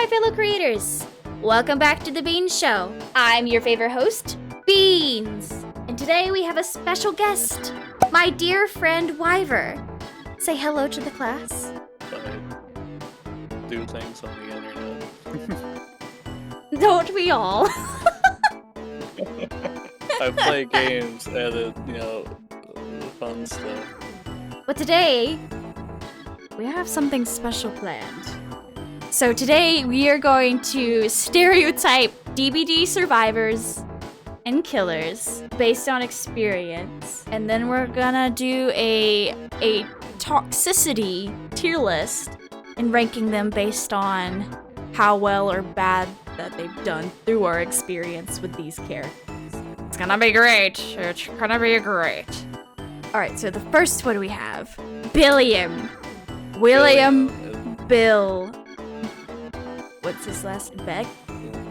my fellow creators! Welcome back to The Beans Show. I'm your favorite host, Beans. And today we have a special guest, my dear friend Wyver. Say hello to the class. I do things on the internet. Don't we all? I play games, edit, fun stuff. But today, we have something special planned. So today we are going to stereotype DBD survivors and killers based on experience. And then we're gonna do a toxicity tier list and ranking them based on how well or bad that they've done through our experience with these characters. It's gonna be great. It's gonna be great. Alright, so the first one we have, William. Bill. What's his last name? Beck?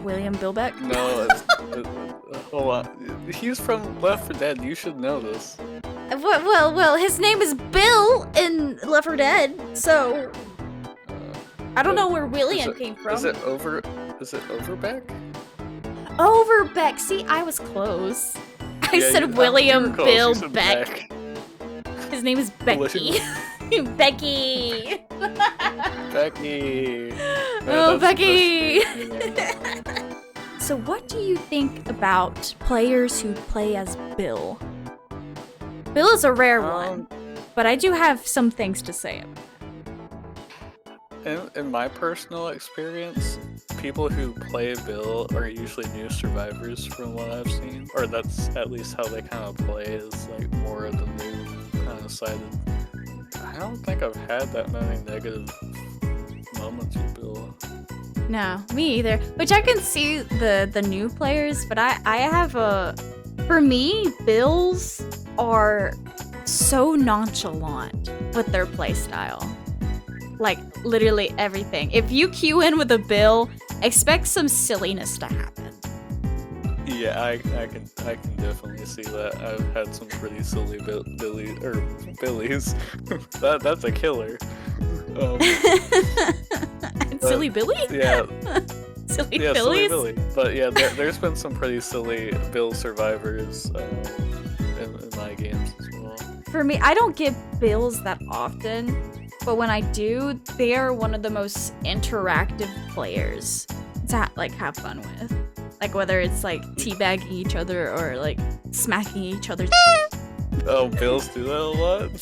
William Billbeck? No, hold on. He's from Left 4 Dead. You should know this. Well, his name is Bill in Left 4 Dead, so I don't know where William came from. Is it Overbeck? Overbeck. See, I was close. I said William Bill Beck. His name is Becky. Becky. Becky. Oh, Becky. So what do you think about players who play as Bill? Bill is a rare one, but I do have some things to say about it. In my personal experience, people who play Bill are usually new survivors from what I've seen. Or that's at least how they kind of play, is like more of the new kind of sided. I don't think I've had that many negative moments with Bill. No, me either. Which I can see the new players, but I have for me, Bills are so nonchalant with their playstyle. Like, literally everything. If you queue in with a Bill, expect some silliness to happen. Yeah, I can definitely see that. I've had some pretty silly Billies. That's a killer. Silly Billy? Yeah. Silly yeah, Billies? Silly Billy. But yeah, there's been some pretty silly Bill survivors in my games as well. For me, I don't get Bills that often, but when I do, they are one of the most interactive players to have fun with. Like, whether it's like teabagging each other or like smacking each other's. Oh, Bills do that a lot?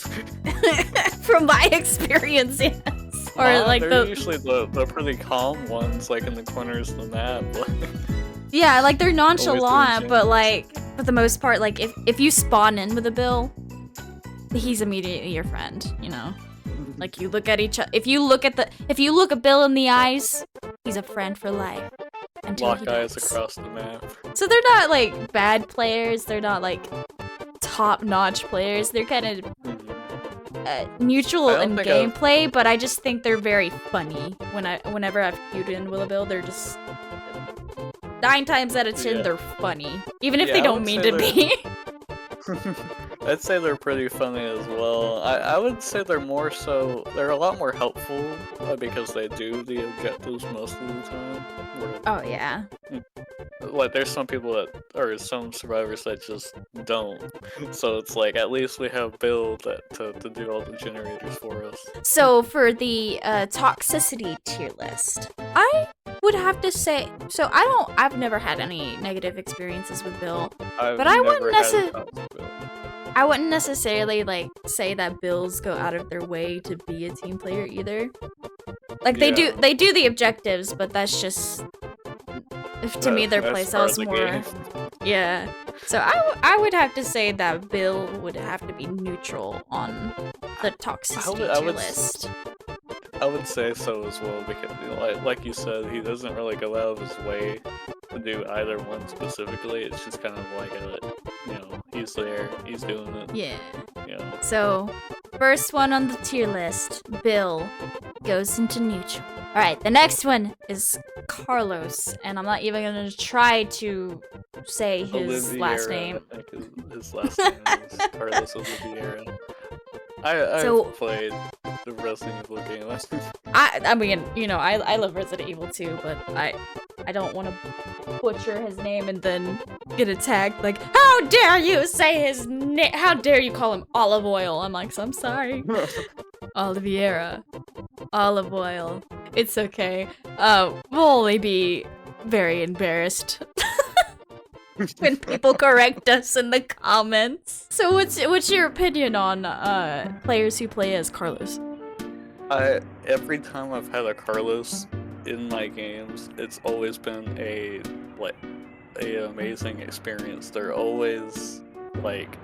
From my experience, yes. Or like they're usually the pretty calm ones, like in the corners of the map. Yeah, like they're nonchalant, but for the most part, like if you spawn in with a Bill, he's immediately your friend, you know? Like, you look at each other. If you look a Bill in the eyes, he's a friend for life. Lock eyes across the map. So they're not like bad players. They're not like top-notch players. They're kind of neutral in gameplay, but I just think they're very funny. Whenever I've queued in with a Bill, they're just 9 times out of 10 they're funny, even if they don't mean to be. I'd say they're pretty funny as well. I would say they're a lot more helpful because they do the objectives most of the time. Oh yeah. Like, there's some some survivors that just don't. So it's like, at least we have Bill to do all the generators for us. So for the toxicity tier list, I would have to say, I've never had any negative experiences with Bill, but I wouldn't necessarily like say that Bills go out of their way to be a team player either. Like, they do the objectives, but that's just, to me, their playstyle is more. Yeah. So I would have to say that Bill would have to be neutral on the toxicity tier list. I would say so as well, because like you said, he doesn't really go out of his way to do either one specifically. It's just kind of like he's there, he's doing it. Yeah. So, first one on the tier list, Bill, goes into neutral. Alright, the next one is Carlos, and I'm not even gonna try to say his last name. I think his last name is Carlos Oliveira. I've played the Resident Evil game. I mean, you know, I love Resident Evil too, but I don't want to butcher his name and then get attacked. Like, how dare you say his name? How dare you call him Olive Oil? I'm like, so I'm sorry. Oliviera. Olive Oil. It's okay. We'll only be very embarrassed when people correct us in the comments. So what's your opinion on players who play as Carlos? Every time I've had a Carlos in my games, it's always been a amazing experience. They're always like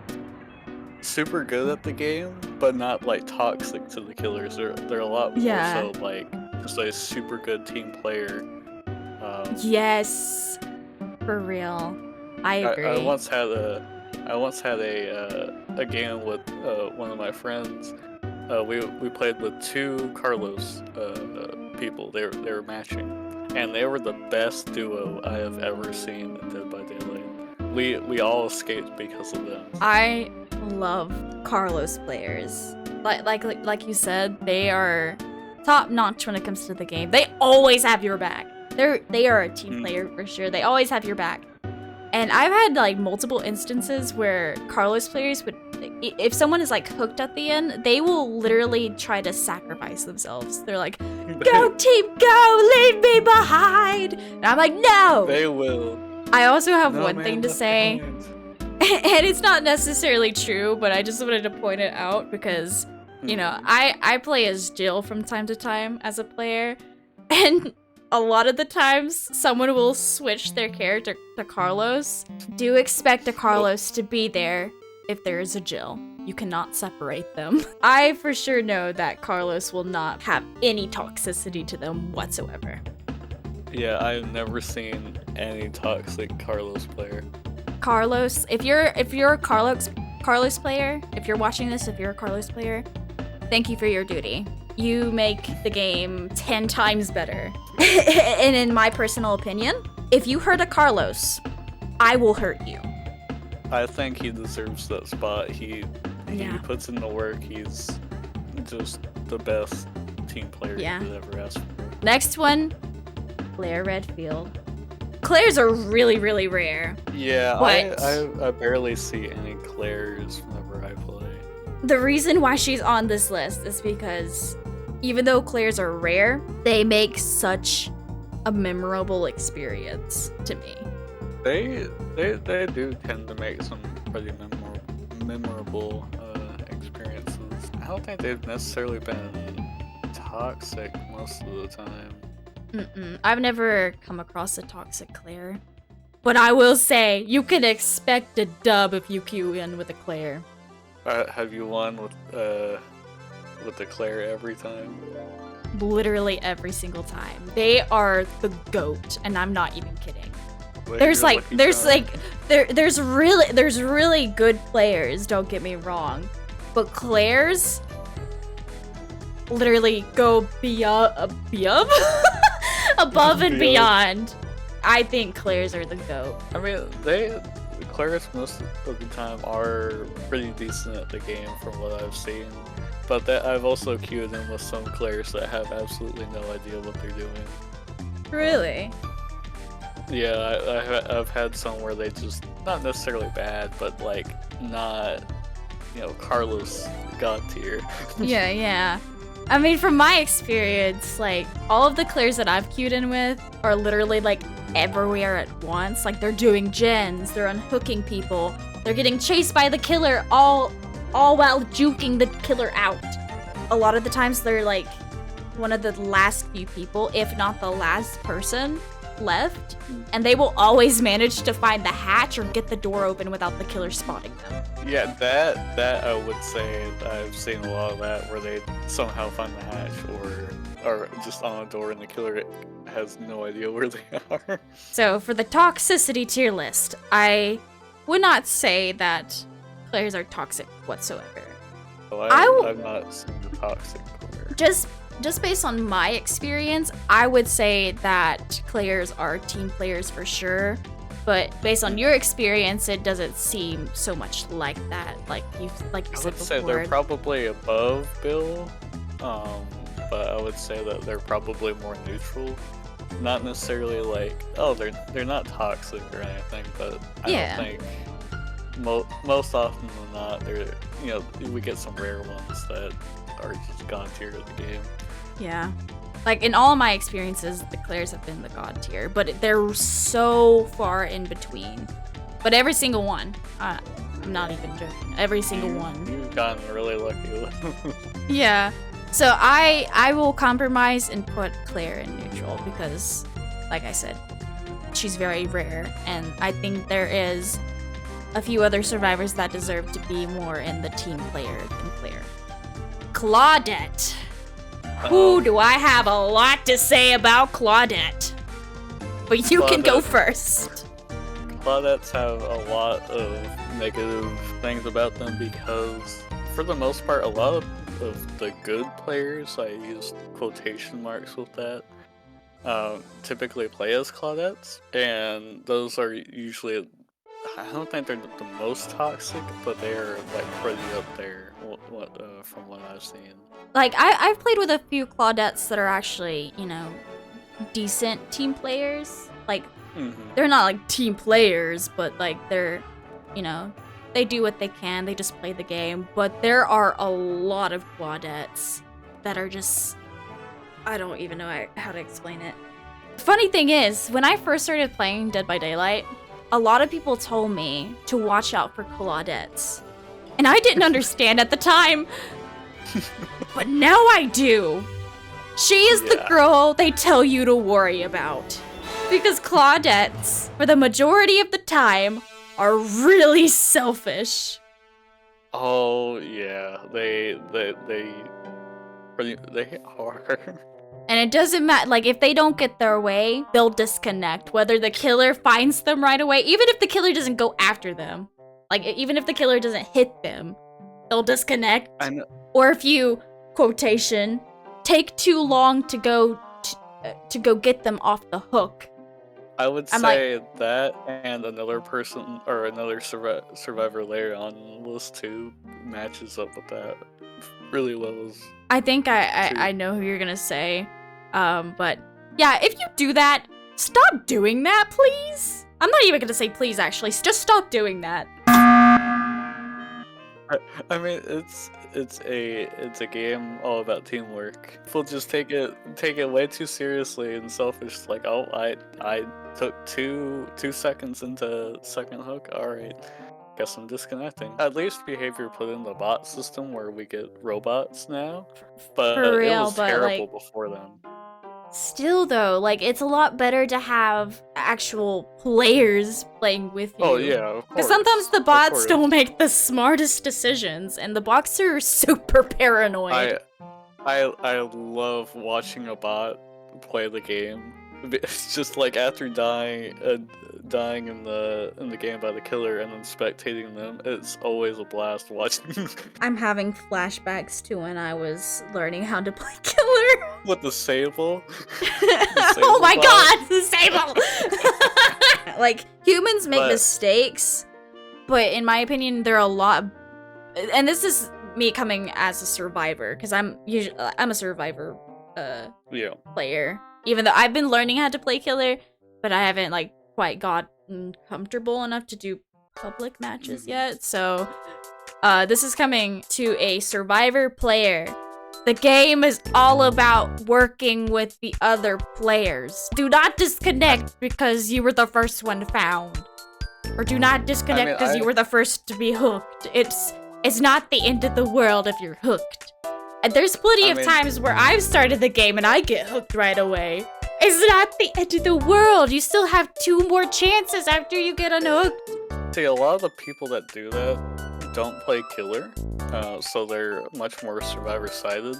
super good at the game, but not like toxic to the killers. They're a lot more so like just a super good team player. Yes, for real. I agree. I once had a game with one of my friends. We played with two Carlos people. They were matching, and they were the best duo I have ever seen in Dead by Daylight. We all escaped because of them. I love Carlos players. Like you said, they are top notch when it comes to the game. They always have your back. They are a team player for sure. They always have your back. And I've had like multiple instances where Carlos players would, if someone is like hooked at the end, they will literally try to sacrifice themselves. They're like, "Go team, go, leave me behind!" And I'm like, "No!" They will. I also have one thing to say, and it's not necessarily true, but I just wanted to point it out because, you know, I play as Jill from time to time as a player, and a lot of the times, someone will switch their character to Carlos. Do expect a Carlos to be there if there is a Jill. You cannot separate them. I for sure know that Carlos will not have any toxicity to them whatsoever. Yeah, I've never seen any toxic Carlos player. Carlos, if you're a Carlos player, if you're watching this, if you're a Carlos player, thank you for your duty. You make the game 10 times better. And in my personal opinion, if you hurt a Carlos, I will hurt you. I think he deserves that spot. He puts in the work. He's just the best team player you could ever ask for. Next one, Claire Redfield. Claires are really, really rare. Yeah, I barely see any Claires whenever I play. The reason why she's on this list is because even though Claires are rare, they make such a memorable experience to me. They do tend to make some pretty memorable experiences. I don't think they've necessarily been toxic most of the time. I've never come across a toxic Claire. But I will say, you can expect a dub if you queue in with a Claire. Have you won with the Claire every time? Literally every single time. They are the GOAT, and I'm not even kidding. Wait, there's really good players, don't get me wrong, but Claires literally go above and beyond. I think Claires are the GOAT. I mean, Claires most of the time are pretty decent at the game from what I've seen. But I've also queued in with some Claires that have absolutely no idea what they're doing. Really? Yeah, I've had some where they just, not necessarily bad, but like not, Carlos God tier. Yeah. I mean, from my experience, like, all of the Claires that I've queued in with are literally like everywhere at once. Like, they're doing gens, they're unhooking people, they're getting chased by the killer, all while juking the killer out. A lot of the times they're like one of the last few people, if not the last person left, and they will always manage to find the hatch or get the door open without the killer spotting them. Yeah, that I would say I've seen a lot of that where they somehow find the hatch or just on a door and the killer has no idea where they are. So for the toxicity tier list, I would not say that players are toxic whatsoever. Well, I've not seen the toxic player. Just based on my experience, I would say that players are team players for sure. But based on your experience, it doesn't seem so much like that. Like you said before. I would say they're probably above Bill, but I would say that they're probably more neutral. Not necessarily like, oh, they're not toxic or anything, but I don't think most often than not, we get some rare ones that are just god tier of the game. Yeah. Like, in all of my experiences, the Clairs have been the god tier, but they're so far in between. But every single one, I'm not even joking, every single one. You've gotten really lucky. Yeah. So I will compromise and put Claire in neutral because, like I said, she's very rare, and I think there is a few other survivors that deserve to be more in the team player than Claire. Claudette. Who do I have a lot to say about Claudette? But you can go first. Claudettes have a lot of negative things about them because, for the most part, a lot of the good players, I use quotation marks with that, typically play as Claudettes, and those are usually, I don't think they're the most toxic, but they're like pretty up there from what I've seen. Like, I've played with a few Claudettes that are actually, decent team players. Like, they're not like team players, but like they're, they do what they can, they just play the game. But there are a lot of Claudettes that are just, I don't even know how to explain it. Funny thing is, when I first started playing Dead by Daylight, a lot of people told me to watch out for Claudettes. And I didn't understand at the time, but now I do. She is the girl they tell you to worry about. Because Claudettes, for the majority of the time, are really selfish. Oh yeah, they are. And it doesn't matter, like, if they don't get their way, they'll disconnect. Whether the killer finds them right away, even if the killer doesn't go after them. Like, even if the killer doesn't hit them, they'll disconnect. I know. Or if you, quotation, take too long to go get them off the hook. I would say that and another person or another survivor later on the list too matches up with that really well. I think I know who you're gonna say, but yeah, if you do that, stop doing that, please. I'm not even gonna say please, actually. Just stop doing that. I mean, it's a game all about teamwork. People just take it way too seriously and selfish. Like, oh, I took two seconds into second hook. All right, guess I'm disconnecting. At least behavior put in the bot system where we get robots now, but For real, it was but, terrible like, before then. Still though, like, it's a lot better to have actual players playing with you. Oh yeah, of course. Because sometimes the bots don't make the smartest decisions, and the bots are super paranoid. I love watching a bot play the game. It's just like after dying in the game by the killer and then spectating them, it's always a blast watching. I'm having flashbacks to when I was learning how to play killer. With the Sable? Oh my god, the Sable! Like, humans make mistakes, but in my opinion, there are a lot of, and this is me coming as a survivor, because I'm a survivor player. Even though I've been learning how to play killer, but I haven't like quite gotten comfortable enough to do public matches yet. So this is coming to a survivor player. The game is all about working with the other players. Do not disconnect because you were the first one found. Or do not disconnect because you were the first to be hooked. It's not the end of the world if you're hooked. And there's plenty of times where I've started the game and I get hooked right away. It's not the end of the world. You still have 2 more chances after you get unhooked. See, a lot of the people that do that don't play killer, so they're much more survivor-sided,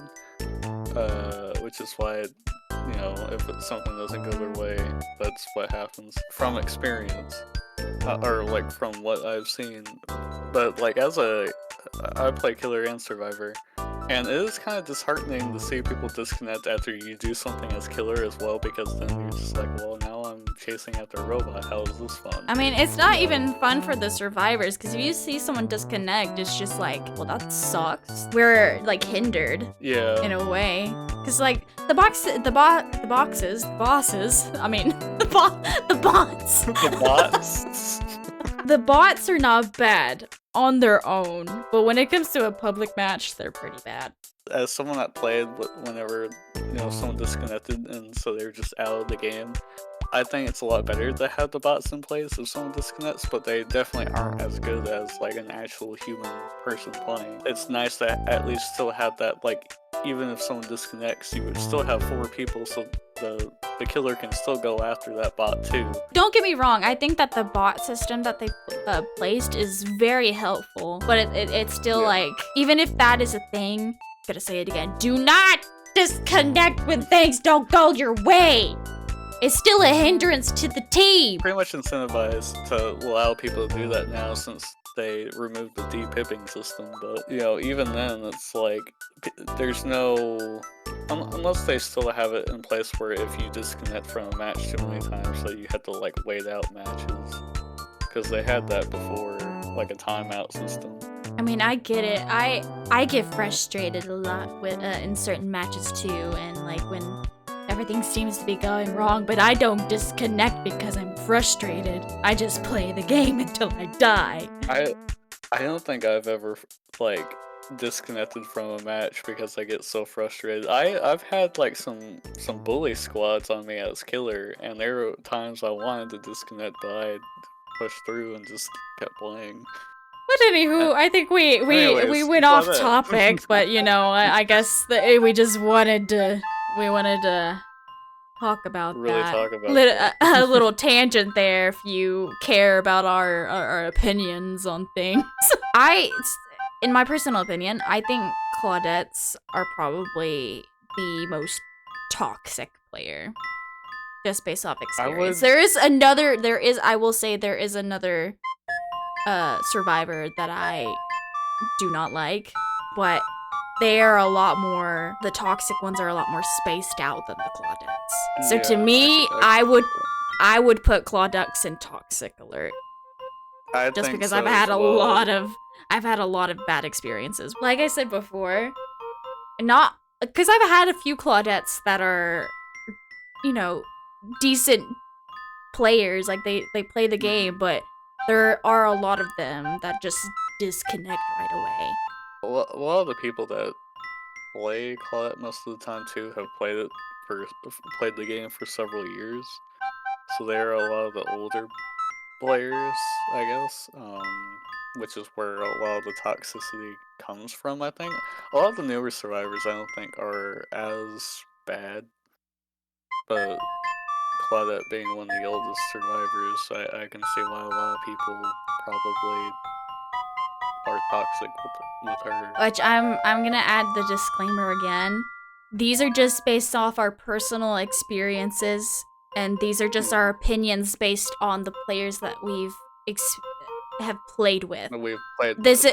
which is why, if something doesn't go their way, that's what happens from experience, or like from what I've seen. But like I play killer and survivor. And it is kind of disheartening to see people disconnect after you do something as killer as well, because then you're just like, well, now I'm chasing after a robot. How is this fun? I mean, it's not even fun for the survivors, because if you see someone disconnect, it's just like, well, that sucks. We're like hindered. Yeah. In a way. Because like, the bosses, I mean, the bots. The bots. The bots are not bad on their own, but when it comes to a public match, they're pretty bad. As someone that played whenever, someone disconnected and so they're just out of the game, I think it's a lot better to have the bots in place if someone disconnects, but they definitely aren't as good as like an actual human person playing. It's nice to at least still have that, like, even if someone disconnects, you would still have 4 people, so the killer can still go after that bot too. Don't get me wrong, I think that the bot system that they placed is very helpful, but it's still like, even if that is a thing, gotta say it again, do not disconnect when things don't go your way. It's still a hindrance to the team. Pretty much incentivized to allow people to do that now since they removed the depipping system, but even then it's like there's no, unless they still have it in place where if you disconnect from a match too many times, so you have to like wait out matches, because they had that before, like a timeout system. I mean, I get it. I get frustrated a lot with in certain matches too, and like when everything seems to be going wrong, but I don't disconnect because I'm frustrated. I just play the game until I die. I don't think I've ever like disconnected from a match because I get so frustrated. I've had like some bully squads on me as killer, and there were times I wanted to disconnect, but I pushed through and just kept playing. But anywho, I think we went off topic, but I guess that we just wanted to talk about that. A little tangent there if you care about our opinions on things. In my personal opinion, I think Claudettes are probably the most toxic player. Just based off experience. There is another survivor that I do not like, but they are a lot more, the toxic ones are a lot more spaced out than the Claudettes. So to me, I would put Claudettes in Toxic Alert. Just because I've had a lot of bad experiences. Like I said before, not because I've had a few Claudettes that are, decent players, like they play the game, but there are a lot of them that just disconnect right away. A lot of the people that play Claudette most of the time too have played the game for several years, so there are a lot of the older players, I guess, which is where a lot of the toxicity comes from. I think a lot of the newer survivors I don't think are as bad, but Claudette being one of the oldest survivors, I can see why a lot of people probably are toxic with her. Which I'm gonna add the disclaimer again. These are just based off our personal experiences, and these are just our opinions based on the players that we've have played with. This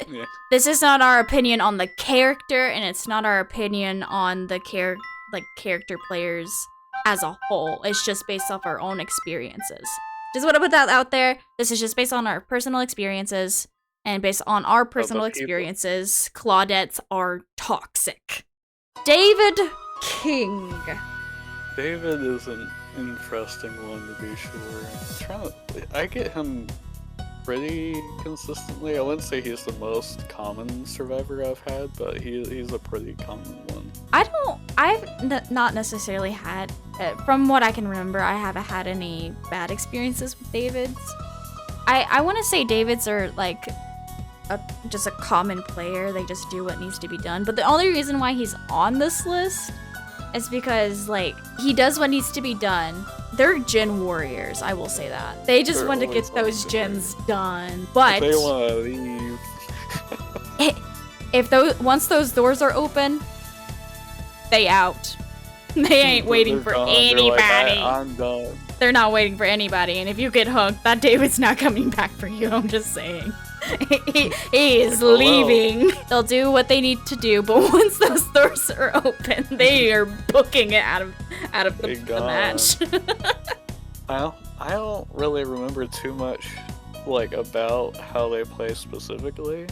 is not our opinion on the character, and it's not our opinion on the character players as a whole. It's just based off our own experiences. Just want to put that out there. This is just based on our personal experiences, and based on our personal experiences, Claudettes are toxic. David King. David is an interesting one to be sure. I get him pretty consistently. I wouldn't say he's the most common survivor I've had, but he's a pretty common one. I've not necessarily had, from what I can remember, I haven't had any bad experiences with Davids. I want to say Davids are like just a common player. They just do what needs to be done. But the only reason why he's on this list is because like he does what needs to be done. They're gen warriors, I will say that. They just want to get those gens done. But they want to leave. Once those doors are open, they out. They ain't waiting for anybody. Like, I'm done. They're not waiting for anybody, and if you get hooked, that David's not coming back for you. I'm just saying. He is leaving. They'll do what they need to do, but once those doors are I I don't really remember too much, like, about how they play specifically,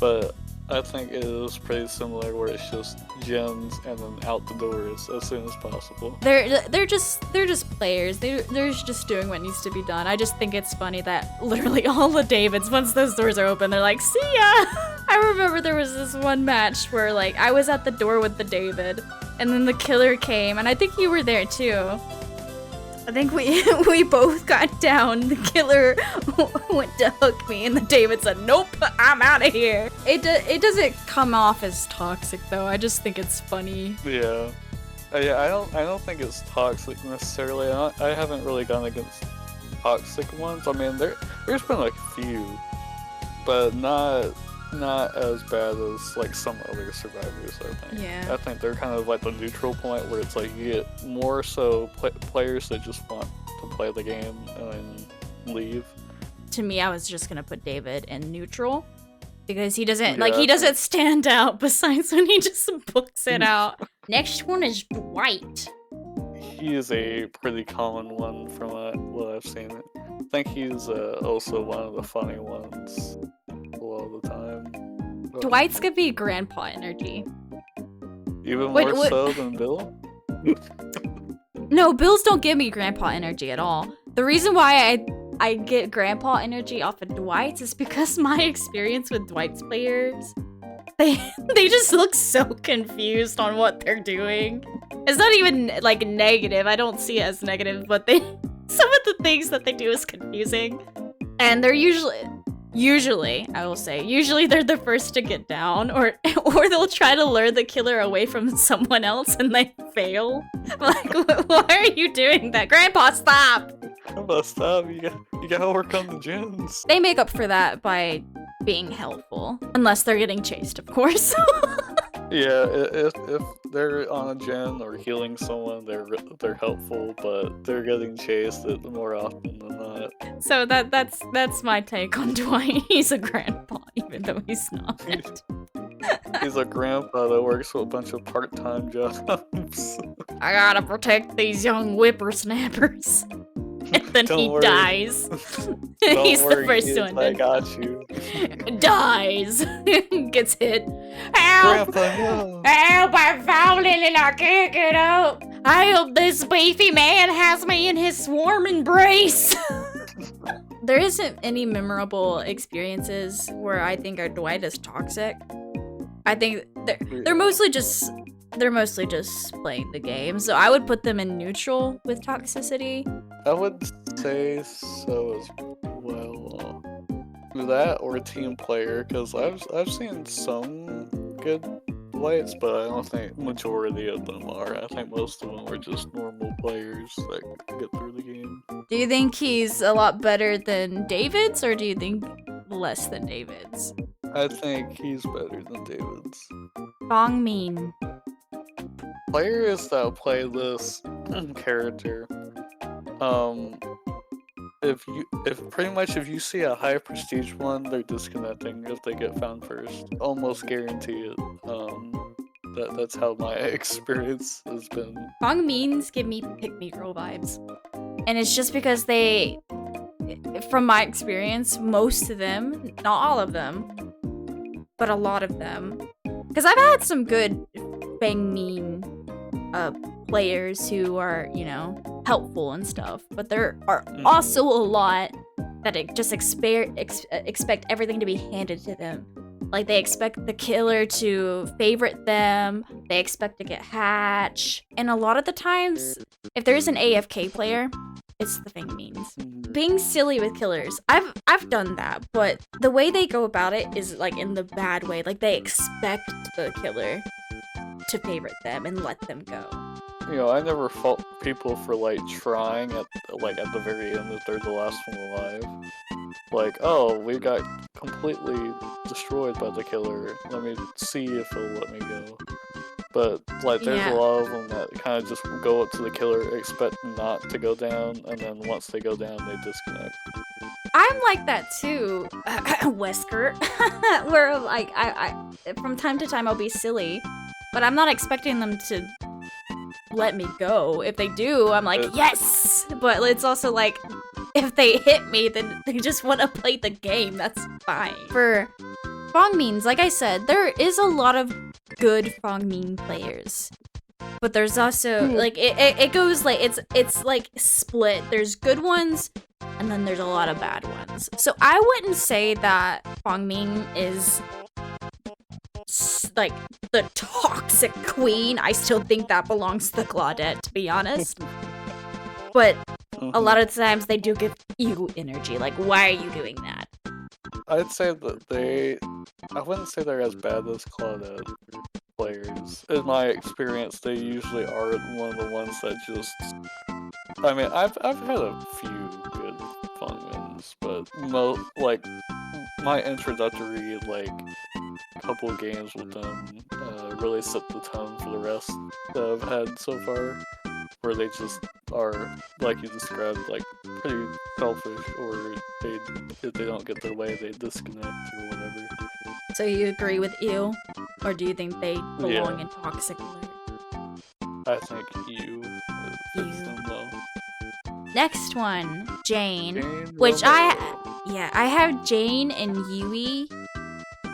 but I think it is pretty similar where it's just gens and then out the doors as soon as possible. They're just players. They're just doing what needs to be done. I just think it's funny that literally all the Davids, once those doors are open, they're like, see ya! I remember there was this one match where like I was at the door with the David and then the killer came, and I think you were there too. I think we both got down. The killer went to hook me, and the David said, "Nope, I'm out of here." It doesn't come off as toxic though. I just think it's funny. Yeah, yeah. I don't think it's toxic necessarily. I haven't really gone against toxic ones. I mean, there's been like a few, but not as bad as like some other survivors. I think. Yeah. I think they're kind of like the neutral point where it's like you get more so players that just want to play the game and then leave. To me, I was just gonna put David in neutral because he doesn't he doesn't stand out. Besides when he just books it out. Next one is Dwight. He is a pretty common one from what I've seen. I think he's also one of the funny ones a lot of the time. But Dwight's gonna be grandpa energy. even more so than Bill? No, Bills don't give me grandpa energy at all. The reason why I get grandpa energy off of Dwight's is because my experience with Dwight's players, they just look so confused on what they're doing. It's not even like negative. I don't see it as negative, but some of the things that they do is confusing. And they're usually, I will say, they're the first to get down, or they'll try to lure the killer away from someone else and they fail. Like, why are you doing that? Grandpa, stop! Grandpa, stop. You gotta work on the gens. They make up for that by being helpful. Unless they're getting chased, of course. Yeah, if they're on a gen or healing someone, they're helpful, but they're getting chased more often than not. So that's my take on Dwight. He's a grandpa, even though he's not. He's a grandpa that works with a bunch of part-time jobs. I gotta protect these young whippersnappers. And then he dies. He's the first one. I got you. Dies. Gets hit. Help! Grandpa, no. Help! I'm falling and I can't get up. I hope this beefy man has me in his warm embrace. There isn't any memorable experiences where I think our Dwight is toxic. I think they're mostly just playing the game. So I would put them in neutral with toxicity. I would say so as well. That or a team player, because I've seen some good Dwights, but I don't think majority of them are. I think most of them are just normal players that get through the game. Do you think he's a lot better than David's, or do you think less than David's? I think he's better than David's. Feng Min. Players that play this character, if you see a high prestige one, they're disconnecting if they get found first. Almost guarantee it. That's how my experience has been. Feng Min's give me pick-me-girl vibes. And it's just because from my experience, most of them, not all of them, but a lot of them. Because I've had some good Feng Min players who are, helpful and stuff. But there are also a lot that just expect everything to be handed to them. Like, they expect the killer to favorite them. They expect to get hatch. And a lot of the times, if there's an AFK player, it's the Feng Mins. Being silly with killers, I've done that, but the way they go about it is like in the bad way. Like, they expect the killer to favorite them and let them go. I never fault people for trying at the very end if they're the last one alive. Like, oh, we got completely destroyed by the killer. Let me see if he'll let me go. But there's a lot of them that kind of just go up to the killer, expect not to go down, and then once they go down, they disconnect. I'm like that too, Wesker. Where I from time to time I'll be silly, but I'm not expecting them to let me go. If they do, I'm like, yes! but it's also like, if they hit me, then they just want to play the game. That's fine. For Feng Min, like I said, there is a lot of good Feng Min players. But there's also, like, it goes, like, it's like split. There's good ones, and then there's a lot of bad ones. So I wouldn't say that Feng Min is, like, the toxic queen. I still think that belongs to Claudette, to be honest. But a lot of times they do give you energy. Like, why are you doing that? I'd say that I wouldn't say they're as bad as Claudette players. In my experience, they usually are one of the ones that just... I mean, I've had a few good Feng Mins, but my introductory, like, couple of games with them really set the tone for the rest that I've had so far, where they just are, like you described, like, pretty selfish, or if they don't get their way, they disconnect or whatever. So you agree with you? Or do you think they belong in toxic alert? I think you fits them well. Next one, Jane, which I have Jane and Yui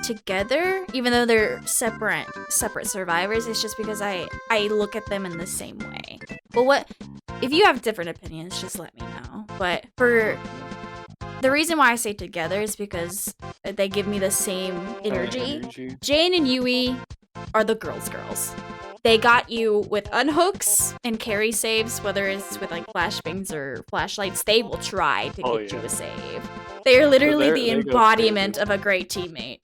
together, even though they're separate survivors. It's just because I look at them in the same way. But if you have different opinions, just let me know. But for the reason why I say together is because they give me the same energy. Jane and Yui are the girls. They got you with unhooks and carry saves, whether it's with like flashbangs or flashlights. They will try to get you a save. They're literally the embodiment of a great teammate.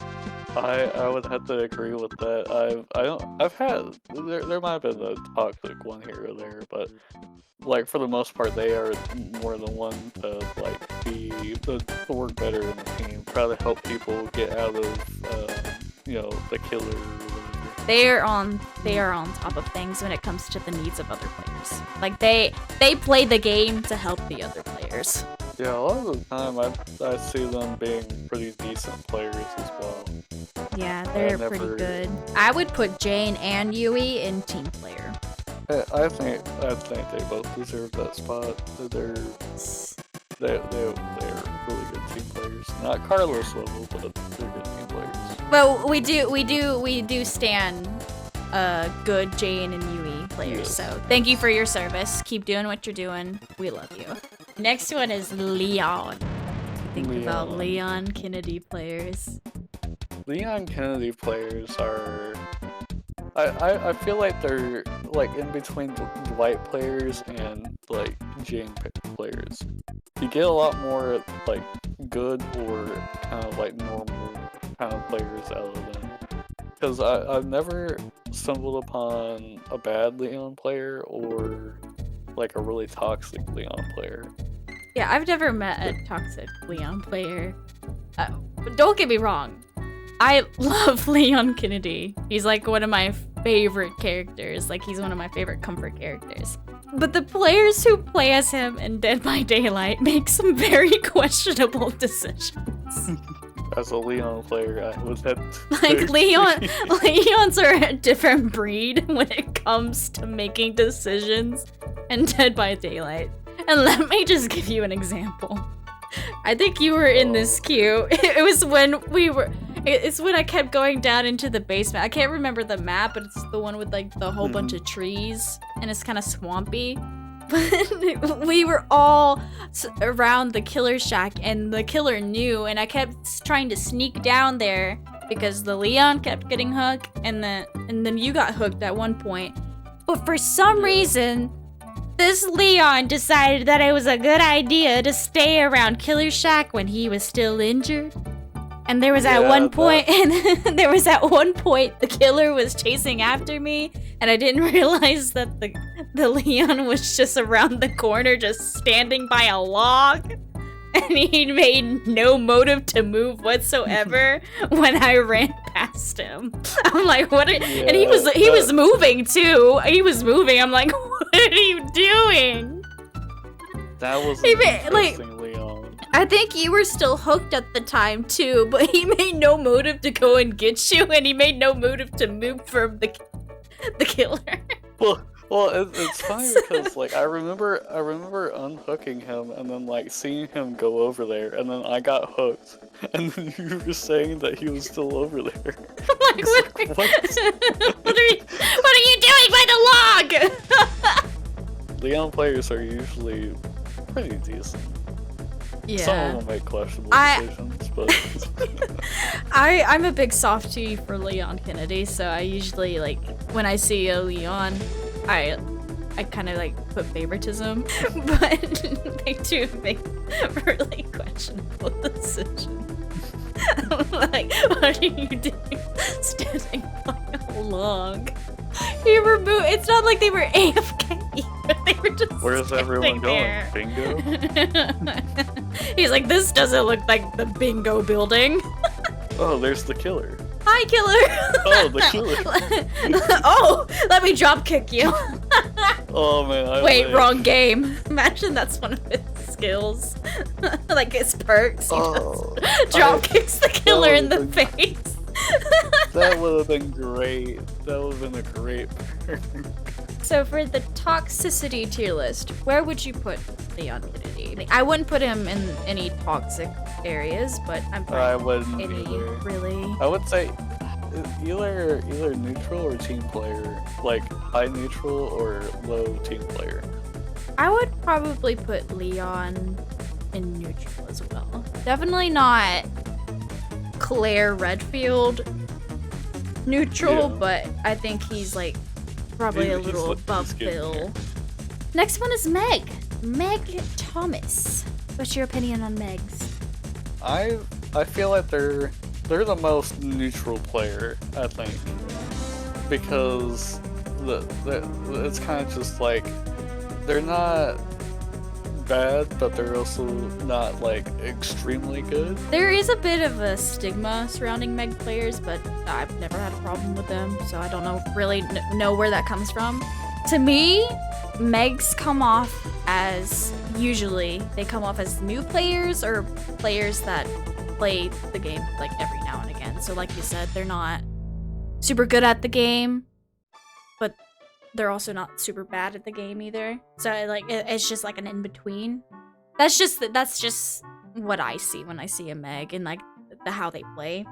I would have to agree with that. I've had there might have been a toxic one here or there, but like for the most part, they are more than one to like to work better in the team, try to help people get out of the killer. Or whatever. They are on top of things when it comes to the needs of other players. Like they play the game to help the other players. Yeah, a lot of the time I see them being pretty decent players as well. Yeah, they're pretty good. I would put Jane and Yui in team player. I think they both deserve that spot. They're really good team players. Not Carlos level, but they're good team players. Well, we do stand good Jane and Yui players. Yes. So thank you for your service. Keep doing what you're doing. We love you. Next one is Leon. Think about Leon Kennedy players. Leon Kennedy players are... I feel like they're like in between Dwight players and like Jane players. You get a lot more like good or kind of like normal kind of players out of them. Because I've never stumbled upon a bad Leon player or like a really toxic Leon player. Yeah, I've never met a toxic Leon player. But don't get me wrong. I love Leon Kennedy. He's like one of my favorite characters. Like he's one of my favorite comfort characters. But the players who play as him in Dead by Daylight make some very questionable decisions. As a Leon player, I was at like Leons are a different breed when it comes to making decisions in Dead by Daylight. And let me just give you an example. I think you were in this queue. It was when it's when I kept going down into the basement. I can't remember the map, but it's the one with like the whole bunch of trees and it's kind of swampy. But we were all around the killer shack and the killer knew, and I kept trying to sneak down there because the Leon kept getting hooked and then you got hooked at one point. But for some reason, this Leon decided that it was a good idea to stay around Killer Shack when he was still injured. And there was at one point the killer was chasing after me, and I didn't realize that the Leon was just around the corner, just standing by a log. And he made no motive to move whatsoever when I ran past him. I'm like, what? And he was moving too. He was moving. I'm like, what are you doing? That was interesting, Leon. I think you were still hooked at the time too, but he made no motive to go and get you, and he made no motive to move from the killer. Well, Well, it's funny because like I remember unhooking him and then like seeing him go over there, and then I got hooked, and then you were saying that he was still over there. Like, what are you doing by the log? Leon players are usually pretty decent. Yeah. Some of them make questionable decisions, but I'm a big softie for Leon Kennedy, so I usually like when I see a Leon, I kind of like put favoritism, but they do make really questionable decisions. Like, what are you doing standing by a log? It's not like they were AFK. They were just where's everyone going? there. Bingo? He's like, this doesn't look like the bingo building. Oh, there's the killer. Hi, killer. Oh, the killer. Oh, let me drop kick you. Oh man. Wait, wrong game. Imagine that's one of his skills. Like his perks. He just drop kicks the killer in the face. That would have been great. That would have been a great perk. So for the toxicity tier list, where would you put Leon Kennedy? I wouldn't put him in any toxic areas, but I'm fine. I wouldn't Any either. really. I would say either neutral or team player. Like high neutral or low team player. I would probably put Leon in neutral as well. Definitely not Claire Redfield neutral, but I think he's like probably a little above Bill. Next one is Meg Thomas. What's your opinion on Megs? I feel like they're the most neutral player, I think, because it's kind of just like they're not bad, but they're also not like extremely good. There is a bit of a stigma surrounding Meg players, but I've never had a problem with them, so I don't really know where that comes from. To me, Megs come off as usually they come off as new players or players that play the game like every now and again. So like you said, they're not super good at the game, but they're also not super bad at the game either. So like it's just like an in-between. That's just what I see when I see a Meg and like how they play.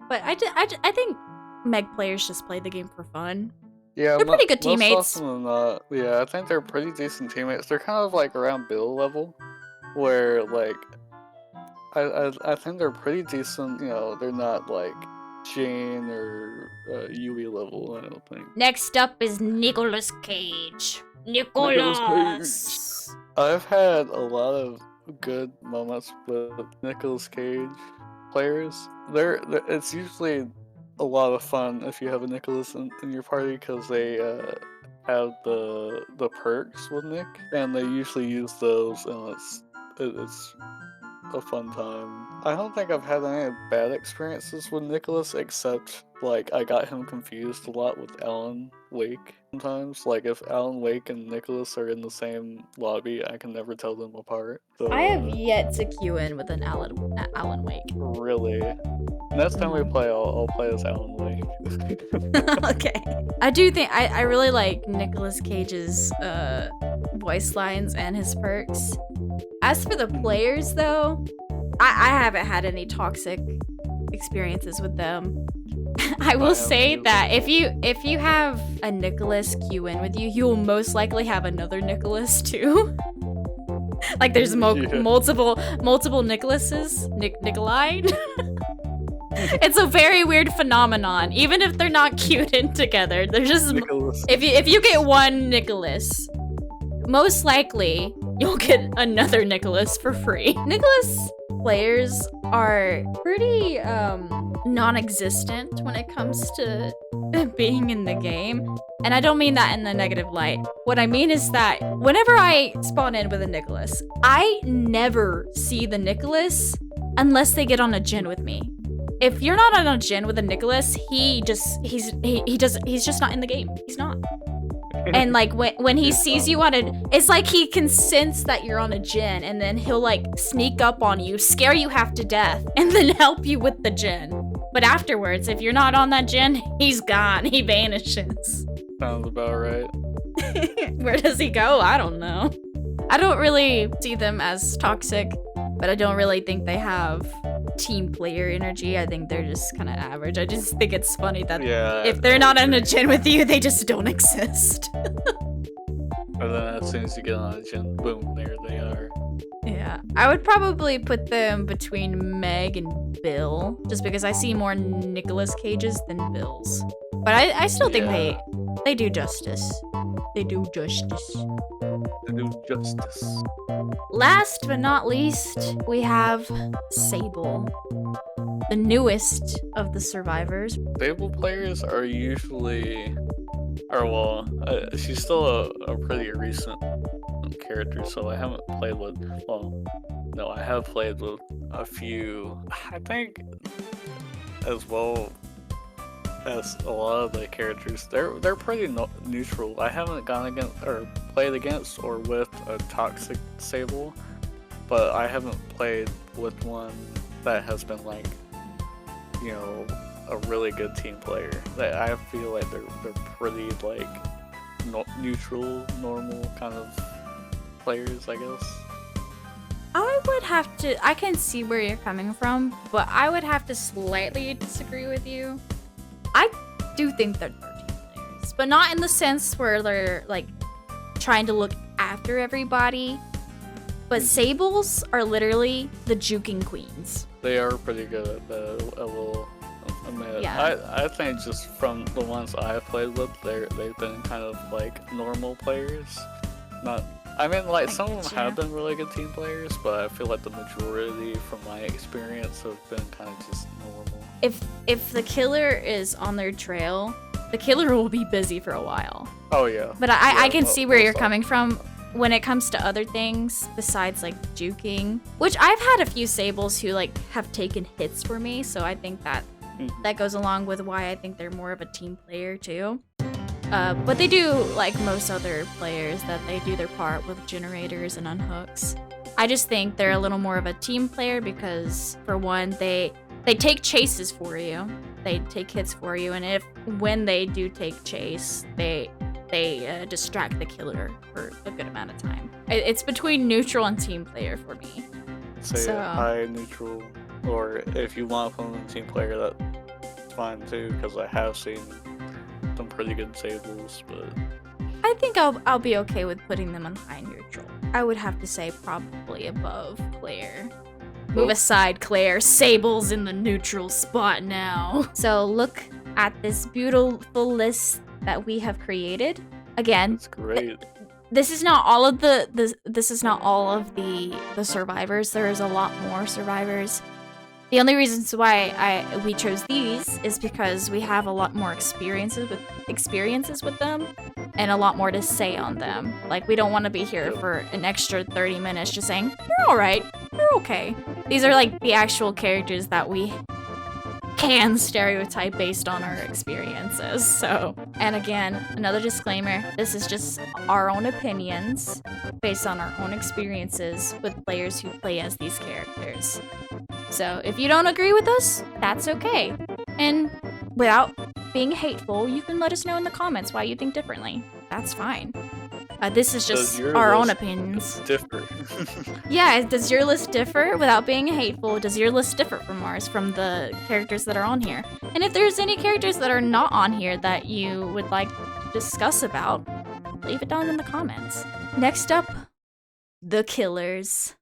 But I think Meg players just play the game for fun. Yeah, they're pretty good teammates. Most often than not, yeah, I think they're pretty decent teammates. They're kind of like around Bill level, where like I think they're pretty decent. You know, they're not like Jane or Yui level, I don't think. Next up is Nicolas Cage. Nicolas! I've had a lot of good moments with Nicolas Cage players. It's usually a lot of fun if you have a Nicolas in your party because they have the perks with Nick, and they usually use those, and it's a fun time. I don't think I've had any bad experiences with Nicholas, except like I got him confused a lot with Alan Wake sometimes. Like if Alan Wake and Nicholas are in the same lobby, I can never tell them apart. So, I have yet to queue in with an Alan Wake. Really? Next time we play, I'll play as Alan Wake. Okay. I do think I really like Nicolas Cage's voice lines and his perks. As for the players, though, I haven't had any toxic experiences with them. I will say that if you have a Nicholas queue in with you, you will most likely have another Nicholas too. Like there's multiple Nicholases, Nikolai. It's a very weird phenomenon. Even if they're not queued in together, they're just Nicholas. If you get one Nicholas, most likely you'll get another Nicholas for free. Nicholas players are pretty non-existent when it comes to being in the game. And I don't mean that in a negative light. What I mean is that whenever I spawn in with a Nicholas, I never see the Nicholas unless they get on a gen with me. If you're not on a gen with a Nicholas, he's just not in the game. He's not. And like when he sees you on it's like he can sense that you're on a gen, and then he'll like sneak up on you, scare you half to death, and then help you with the gen. But afterwards, if you're not on that gen, he's gone. He vanishes. Sounds about right. Where does he go? I don't know. I don't really see them as toxic, but I don't really think they have team player energy. I think they're just kind of average. I just think it's funny that if they're not in a gen with you, they just don't exist. And then as soon as you get on a gen, boom, there they are. Yeah, I would probably put them between Meg and Bill, just because I see more Nicolas Cages than Bills. But I still think they do justice. They do justice. They do justice. Last but not least, we have Sable, the newest of the survivors. Sable players are usually, she's still a pretty recent character, so I haven't played with, no, I have played with a few, I think, as well as a lot of the characters. They're pretty neutral. I haven't gone against, or played against, or with a toxic Sable, but I haven't played with one that has been like, you know, a really good team player. I feel like they're pretty like neutral, normal kind of players, I guess. I can see where you're coming from, but I would have to slightly disagree with you. I do think they're team players, but not in the sense where they're like trying to look after everybody. But Sables are literally the juking queens. They are pretty good at that, I will admit. Yeah. I think just from the ones I've played with, they've been kind of like normal players. I mean, like, some of them have been really good team players, but I feel like the majority, from my experience, have been kind of just normal. If the killer is on their trail, the killer will be busy for a while. Oh, yeah. But I can see where you're coming from when it comes to other things besides, like, juking. Which I've had a few Sables who, like, have taken hits for me, so I think that goes along with why I think they're more of a team player, too. But they do, like most other players, that they do their part with generators and unhooks. I just think they're a little more of a team player because, for one, they take chases for you. They take hits for you, and when they do take chase, they distract the killer for a good amount of time. It's between neutral and team player for me. Say high neutral, or if you want to put them in team player, that's fine too, because I have seen some pretty good Sables, but I think I'll be okay with putting them on high neutral. I would have to say probably above Claire. Move aside, Claire. Sable's in the neutral spot now. So look at this beautiful list that we have created. Again, it's great. This is not all of this is not all of the survivors. There is a lot more survivors. The only reasons why we chose these is because we have a lot more experiences with them and a lot more to say on them. Like, we don't want to be here for an extra 30 minutes just saying, "You're all right. You're okay." These are like the actual characters that we can stereotype based on our experiences. So, and again, another disclaimer, this is just our own opinions based on our own experiences with players who play as these characters. So if you don't agree with us, that's okay. And without being hateful, you can let us know in the comments why you think differently. That's fine. This is just our own opinions. Differ. Yeah, does your list differ? Without being hateful, does your list differ from ours, from the characters that are on here? And if there's any characters that are not on here that you would like to discuss about, leave it down in the comments. Next up, the killers.